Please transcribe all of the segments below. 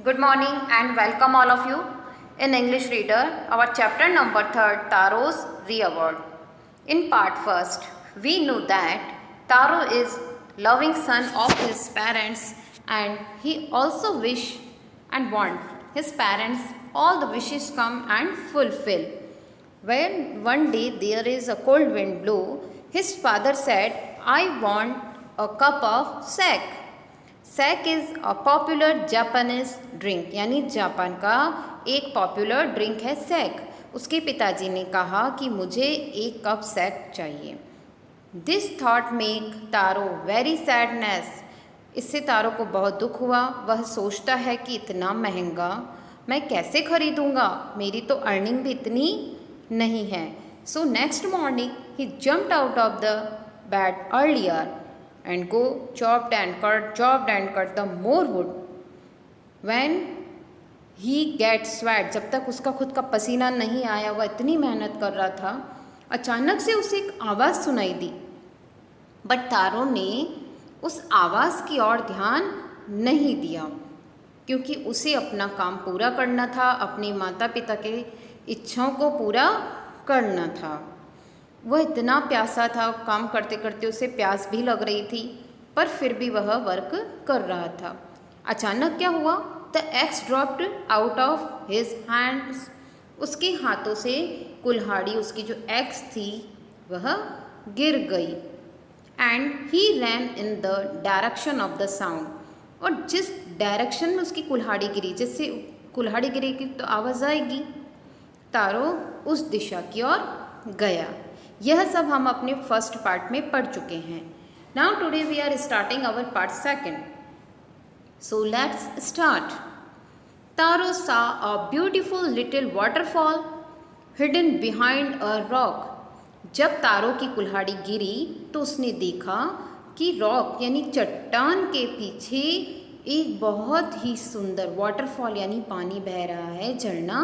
Good morning and welcome all of you in English Reader, our chapter number 3, Taro's Reward. In part first, we know that Taro is loving son of his parents and he also wish and want his parents all the wishes come and fulfill. When one day there is a cold wind blow, his father said, I want a cup of sake. Sake is a popular Japanese drink, यानी Japan का एक popular drink है sac. उसके पिताजी ने कहा कि मुझे एक कप सैक चाहिए। This thought make taro very sadness. इससे तारो को बहुत दुख हुआ। वह सोचता है कि इतना महंगा मैं कैसे खरीदूंगा, मेरी तो अर्निंग भी इतनी नहीं है। So next morning he jumped out of the bed earlier and go chopped and cut the more wood. When he gets sweat, जब तक उसका खुद का पसीना नहीं आया, वह इतनी मेहनत कर रहा था, अचानक से उसे एक आवाज़ सुनाई दी। बट तारो ने उस आवाज़ की ओर ध्यान नहीं दिया क्योंकि उसे अपना काम पूरा करना था, अपने माता पिता के इच्छाओं को पूरा करना था। वह इतना प्यासा था, काम करते करते उसे प्यास भी लग रही थी, पर फिर भी वह वर्क कर रहा था। अचानक क्या हुआ? The x dropped out of his hands. उसके हाथों से कुल्हाड़ी, उसकी जो एक्स थी वह गिर गई। And he ran in the direction of the sound. और जिस डायरेक्शन में उसकी कुल्हाड़ी गिरी, जिससे कुल्हाड़ी गिरेगी तो आवाज़ आएगी, तारो उस दिशा की ओर गया। यह सब हम अपने फर्स्ट पार्ट में पढ़ चुके हैं। Now today we are starting our part second. So let's start. Taro saw a beautiful little waterfall hidden behind a rock. जब तारो की कुल्हाड़ी गिरी तो उसने देखा कि रॉक यानी चट्टान के पीछे एक बहुत ही सुंदर वाटरफॉल यानी पानी बह रहा है, झरना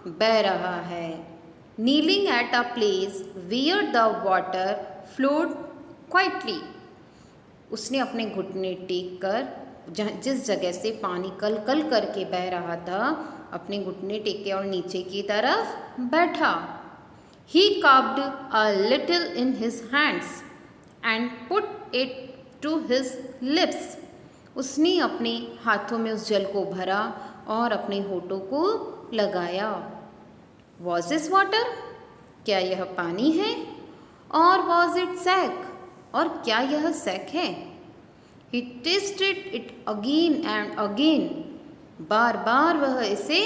बह रहा है। Kneeling at a place where the water flowed quietly, उसने अपने घुटने टेक कर जिस जगह से पानी कल कल करके बह रहा था, अपने घुटने टेके और नीचे की तरफ बैठा। He cupped a little in his hands and put it to his lips. उसने अपने हाथों में उस जल को भरा और अपने होठों को लगाया। Was this water? क्या यह पानी है? और was it सैक? और क्या यह सैक है? He tasted it again and again. बार बार वह इसे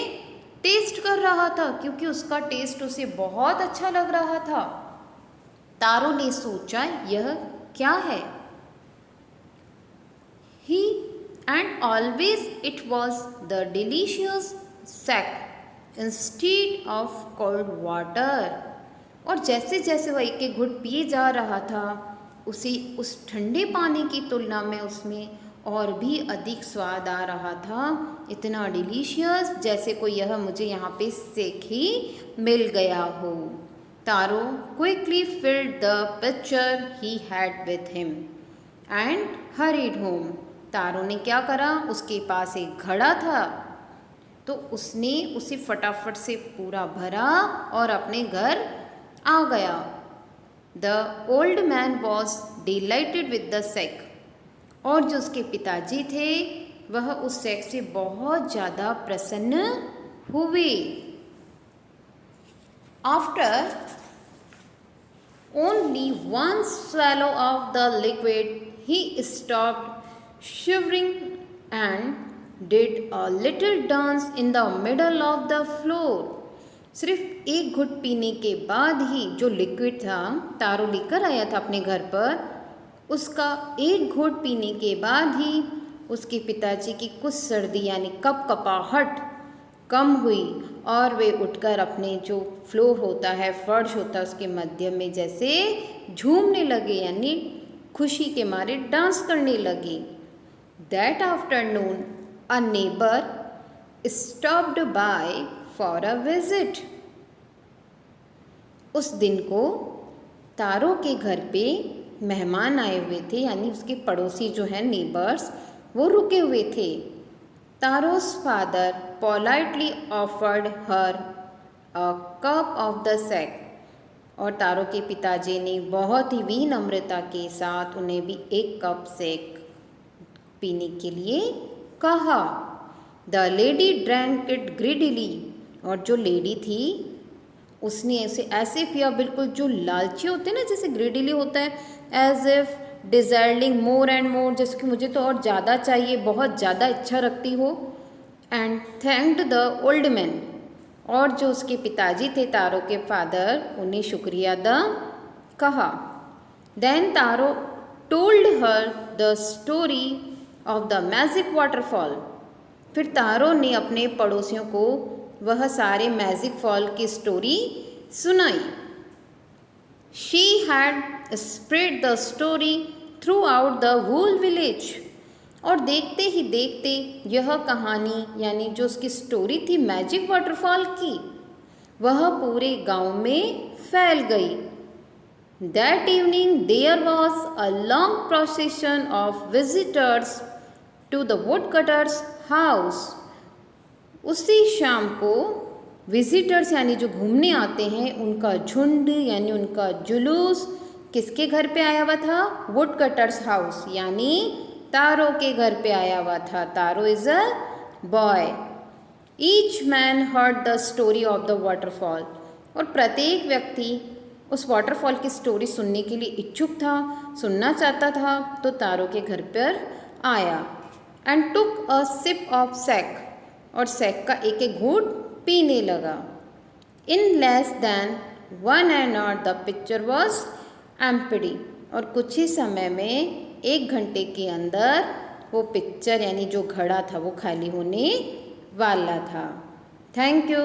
टेस्ट कर रहा था क्योंकि उसका टेस्ट उसे बहुत अच्छा लग रहा था। तारो ने सोचा यह क्या है? He and always it was the delicious sake instead of cold water. और जैसे जैसे वह एक एक घुट पिए जा रहा था, उसे उस ठंडे पानी की तुलना में उसमें और भी अधिक स्वाद आ रहा था। इतना डिलीशियस, जैसे कोई यह मुझे यहाँ पे सेक ही मिल गया हो। Taro quickly filled the pitcher he had with him and hurried home. Taro ने क्या करा? उसके पास एक घड़ा था तो उसने उसे फटाफट से पूरा भरा और अपने घर आ गया। The old man was delighted with the sake. और जो उसके पिताजी थे वह उस सैक से बहुत ज़्यादा प्रसन्न हुए। After only one swallow of the liquid he stopped shivering and did a little dance in the middle of the floor. सिर्फ एक घुट पीने के बाद ही जो लिक्विड था तारो लेकर आया था अपने घर पर, उसका एक घुट पीने के बाद ही उसके पिताजी की कुछ सर्दी यानी कपकपाहट कम हुई और वे उठकर अपने जो फ्लोर होता है, फर्श होता है, उसके मध्य में जैसे झूमने लगे यानी खुशी के मारे डांस करने लगे। That afternoon a neighbor stopped by for a visit. उस दिन को तारो के घर पे मेहमान आए हुए थे, यानी उसके पड़ोसी जो हैं नेबर्स, वो रुके हुए थे। Taro's father politely offered her a cup of the sack. और तारो के पिताजी ने बहुत ही विनम्रता के साथ उन्हें भी एक कप सेक पीने के लिए कहा. The lady drank it greedily. और जो लेडी थी उसने ऐसे पिया, बिल्कुल जो लालची होते हैं ना, जैसे ग्रीडीली होता है, as if desiring more and more, जैसे कि मुझे तो और ज़्यादा चाहिए, बहुत ज़्यादा इच्छा रखती हो. And thanked the old man. और जो उसके पिताजी थे तारो के फादर, उन्हें शुक्रिया अदा कहा. Then Taro told her the story of the magic waterfall. फिर तारो ने अपने पड़ोसियों को वह सारे मैजिक फॉल की स्टोरी सुनाई. She had spread the story throughout the whole village. और देखते ही देखते यह कहानी यानी जो उसकी स्टोरी थी मैजिक वाटरफॉल की, वह पूरे गांव में फैल गई. That evening there was a long procession of visitors to the woodcutter's house. उसी शाम को विजिटर्स यानी जो घूमने आते हैं उनका झुंड यानी उनका जुलूस किसके घर पे आया हुआ था? वुड कटर्स हाउस यानी तारो के घर पे आया हुआ था. Taro is a boy. Each man heard the story of the waterfall. और प्रत्येक व्यक्ति उस वाटरफॉल की स्टोरी सुनने के लिए इच्छुक था, सुनना चाहता था. तो तारो के घर पर आया. And took a sip of sake. और सैक का एक एक घूंट पीने लगा. In less than 1 hour the picture was empty. और कुछ ही समय में 1 घंटे के अंदर वो पिक्चर यानी जो घड़ा था वो खाली होने वाला था. Thank you.